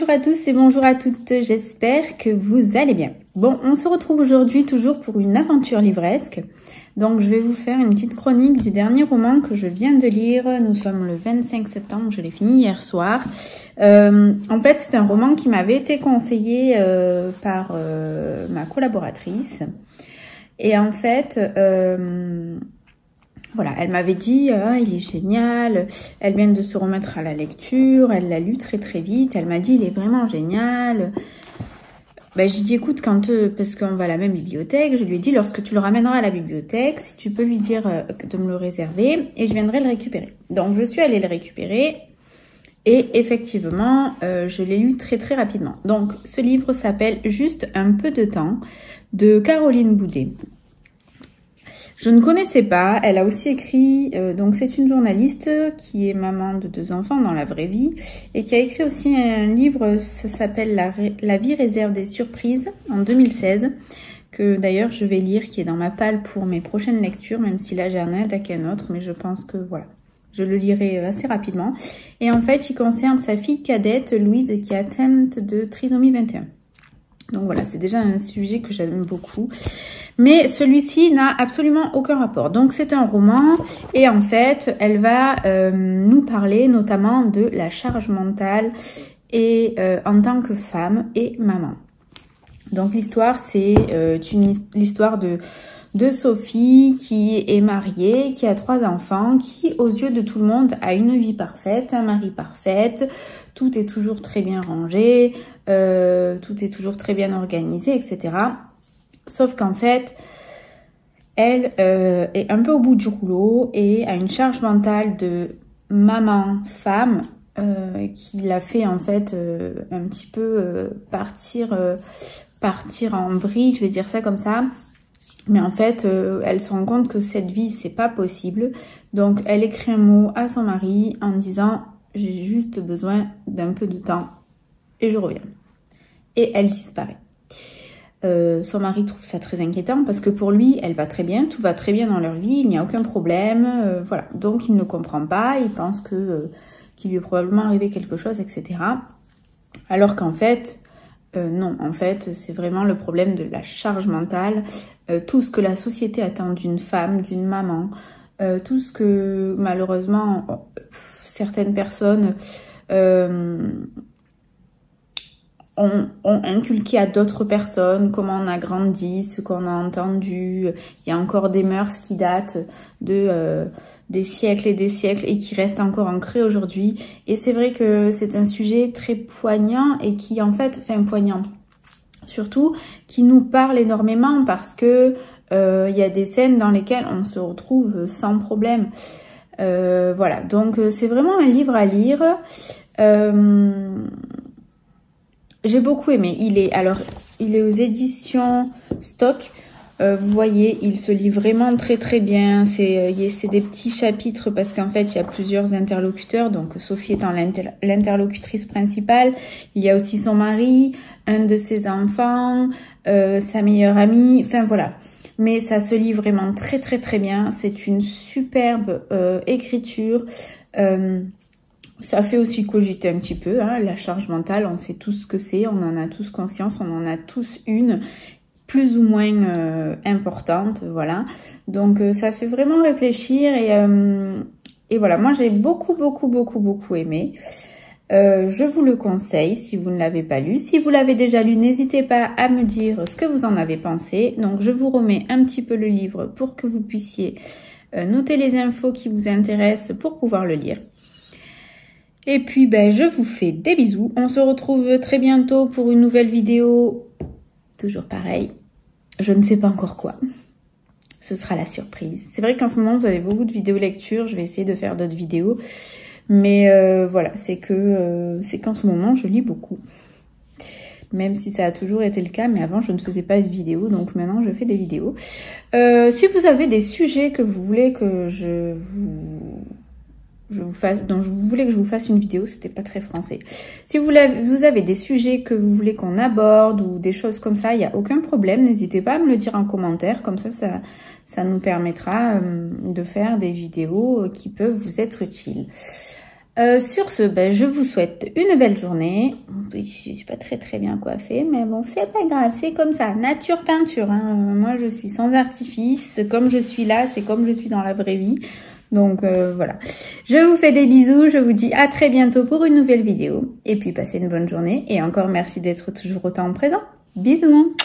Bonjour à tous et bonjour à toutes, j'espère que vous allez bien. Bon, on se retrouve aujourd'hui toujours pour une aventure livresque. Donc je vais vous faire une petite chronique du dernier roman que je viens de lire. Nous sommes le 25 septembre, je l'ai fini hier soir. En fait, c'est un roman qui m'avait été conseillé par ma collaboratrice. Et en fait, voilà, elle m'avait dit il est génial, elle vient de se remettre à la lecture, elle l'a lu très très vite, elle m'a dit il est vraiment génial. Ben, j'ai dit écoute, parce qu'on va à la même bibliothèque, je lui ai dit lorsque tu le ramèneras à la bibliothèque, si tu peux lui dire de me le réserver et je viendrai le récupérer. Donc je suis allée le récupérer et effectivement je l'ai lu très très rapidement. Donc ce livre s'appelle Juste un peu de temps de Caroline Boudet. Je ne connaissais pas, elle a aussi écrit, donc c'est une journaliste qui est maman de 2 enfants dans la vraie vie et qui a écrit aussi un livre, ça s'appelle La vie réserve des surprises en 2016, que d'ailleurs je vais lire, qui est dans ma palle pour mes prochaines lectures, même si là j'ai un attaqué un autre, mais je pense que voilà, je le lirai assez rapidement. Et en fait, il concerne sa fille cadette, Louise, qui est atteinte de trisomie 21. Donc voilà, c'est déjà un sujet que j'aime beaucoup. Mais celui-ci n'a absolument aucun rapport. Donc c'est un roman et en fait, elle va nous parler notamment de la charge mentale et en tant que femme et maman. Donc l'histoire, c'est l'histoire de Sophie qui est mariée, qui a 3 enfants, qui aux yeux de tout le monde a une vie parfaite, un mari parfait, tout est toujours très bien rangé, tout est toujours très bien organisé, etc. Sauf qu'en fait, elle est un peu au bout du rouleau et a une charge mentale de maman, femme, qui l'a fait en fait un petit peu partir en vrille, je vais dire ça comme ça. Mais en fait, elle se rend compte que cette vie, c'est pas possible. Donc, elle écrit un mot à son mari en disant « J'ai juste besoin d'un peu de temps et je reviens ». Et elle disparaît. Son mari trouve ça très inquiétant parce que pour lui, elle va très bien, tout va très bien dans leur vie, il n'y a aucun problème, voilà. Donc, il ne comprend pas, il pense qu'il lui est probablement arrivé quelque chose, etc. Alors qu'en fait, non, en fait, c'est vraiment le problème de la charge mentale, tout ce que la société attend d'une femme, d'une maman, tout ce que malheureusement certaines personnes ont inculqué à d'autres personnes, comment on a grandi, ce qu'on a entendu. Il y a encore des mœurs qui datent des siècles et des siècles et qui restent encore ancrées aujourd'hui. Et c'est vrai que c'est un sujet très poignant et qui en fait, enfin poignant, surtout qui nous parle énormément parce que il y a des scènes dans lesquelles on se retrouve sans problème. Voilà, donc c'est vraiment un livre à lire. J'ai beaucoup aimé. Il est aux éditions Stock. Vous voyez, il se lit vraiment très très bien. C'est des petits chapitres parce qu'en fait, il y a plusieurs interlocuteurs. Donc, Sophie étant l'interlocutrice principale. Il y a aussi son mari, un de ses enfants, sa meilleure amie. Enfin, voilà. Mais ça se lit vraiment très très très bien. C'est une superbe écriture. Ça fait aussi cogiter un petit peu, hein, la charge mentale, on sait tous ce que c'est, on en a tous conscience, on en a tous une, plus ou moins importante, voilà. Donc ça fait vraiment réfléchir et voilà, moi j'ai beaucoup aimé. Je vous le conseille si vous ne l'avez pas lu. Si vous l'avez déjà lu, n'hésitez pas à me dire ce que vous en avez pensé. Donc je vous remets un petit peu le livre pour que vous puissiez noter les infos qui vous intéressent pour pouvoir le lire. Et puis, ben, je vous fais des bisous. On se retrouve très bientôt pour une nouvelle vidéo. Toujours pareil. Je ne sais pas encore quoi. Ce sera la surprise. C'est vrai qu'en ce moment, vous avez beaucoup de vidéos lecture. Je vais essayer de faire d'autres vidéos. Mais voilà, c'est qu'en ce moment, je lis beaucoup. Même si ça a toujours été le cas, mais avant, je ne faisais pas de vidéos. Donc maintenant, je fais des vidéos. Si vous avez des sujets que vous voulez que dont vous voulez que je vous fasse une vidéo, c'était pas très français. Si vous avez des sujets que vous voulez qu'on aborde ou des choses comme ça, il n'y a aucun problème. N'hésitez pas à me le dire en commentaire, comme ça nous permettra de faire des vidéos qui peuvent vous être utiles. Sur ce, ben, je vous souhaite une belle journée. Je suis pas très bien coiffée, mais bon, c'est pas grave, c'est comme ça. Nature peinture, hein. Moi, je suis sans artifice. Comme je suis là, c'est comme je suis dans la vraie vie. Donc voilà. Je vous fais des bisous. Je vous dis à très bientôt pour une nouvelle vidéo. Et puis, passez une bonne journée. Et encore merci d'être toujours autant présent. Bisous.